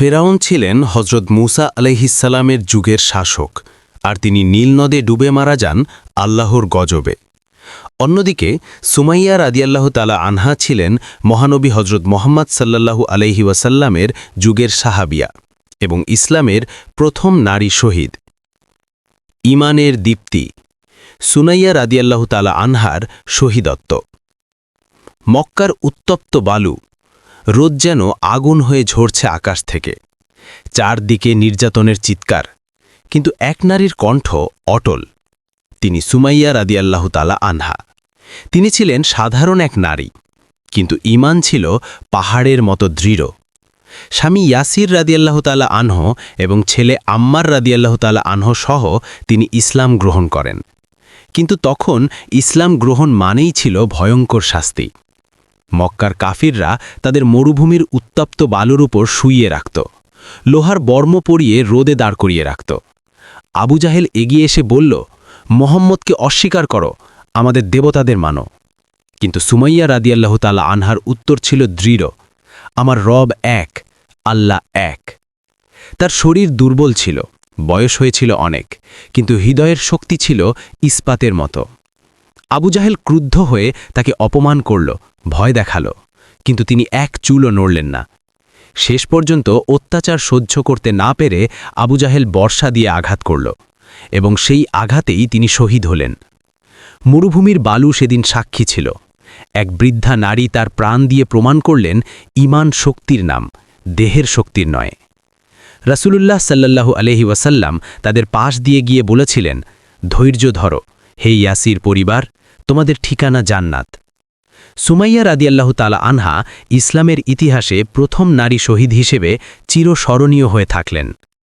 ফেরাউন ছিলেন হজরত মুসা আলাইহিসসালামের যুগের শাসক, আর তিনি নীল নদে ডুবে মারা যান আল্লাহর গজবে। অন্যদিকে সুমাইয়া রাদিয়াল্লাহু তাআলা আনহা ছিলেন মহানবী হজরত মুহাম্মদ সাল্লাল্লাহু আলাইহি ওয়াসাল্লামের যুগের সাহাবিয়া এবং ইসলামের প্রথম নারী শহীদ। ঈমানের দীপ্তি। সুমাইয়া রাদিয়াল্লাহু তাআলা আনহার শহীদত্ব। মক্কার উত্তপ্ত বালু, রোদ যেন আগুন হয়ে ঝরছে আকাশ থেকে, চারদিকে নির্যাতনের চিৎকার, কিন্তু এক নারীর কণ্ঠ অটল। তিনি সুমাইয়া রাদিয়াল্লাহু তাআলা আনহা। তিনি ছিলেন সাধারণ এক নারী, কিন্তু ঈমান ছিল পাহাড়ের মতো দৃঢ়। স্বামী ইয়াসির রাদিয়াল্লাহু তাআলা আনহ এবং ছেলে আম্মার রাদিয়াল্লাহু তাআলা আনহ সহ তিনি ইসলাম গ্রহণ করেন। কিন্তু তখন ইসলাম গ্রহণ মানেই ছিল ভয়ঙ্কর শাস্তি। মক্কার কাফিররা তাদের মরুভূমির উত্তপ্ত বালুর উপর শুইয়ে রাখত, লোহার বর্ম পরিয়ে রোদে দাঁড় করিয়ে রাখত। আবু জাহেল এগিয়ে এসে বলল, মুহাম্মদকে অস্বীকার করো, আমাদের দেবতাদের মানো। কিন্তু সুমাইয়া রাদিয়াল্লাহু তাআলা আনহার উত্তর ছিল দৃঢ়, আমার রব এক, আল্লাহ এক। তার শরীর দুর্বল ছিল, বয়স হয়েছিল অনেক, কিন্তু হৃদয়ের শক্তি ছিল ইস্পাতের মতো। আবু জাহেল ক্রুদ্ধ হয়ে তাকে অপমান করল, ভয় দেখাল, কিন্তু তিনি এক চুলও নড়লেন না। শেষ পর্যন্ত অত্যাচার সহ্য করতে না পেরে আবু জাহেল বর্শা দিয়ে আঘাত করল, এবং সেই আঘাতেই তিনি শহীদ হলেন। মরুভূমির বালু সেদিন সাক্ষী ছিল। এক বৃদ্ধা নারী তার প্রাণ দিয়ে প্রমাণ করলেন ঈমান শক্তির নাম, দেহের শক্তির নয়। রাসূলুল্লাহ সাল্লাল্লাহু আলাইহি ওয়াসাল্লাম তাদের পাশ দিয়ে গিয়ে বলেছিলেন, ধৈর্য ধরো হে ইয়াসির পরিবার, তোমাদের ঠিকানা জান্নাত। সুমাইয়া রাদিয়াল্লাহু তাআলা আনহা ইসলামের ইতিহাসে প্রথম নারী শহীদ হিসেবে চিরস্মরণীয় হয়ে থাকলেন।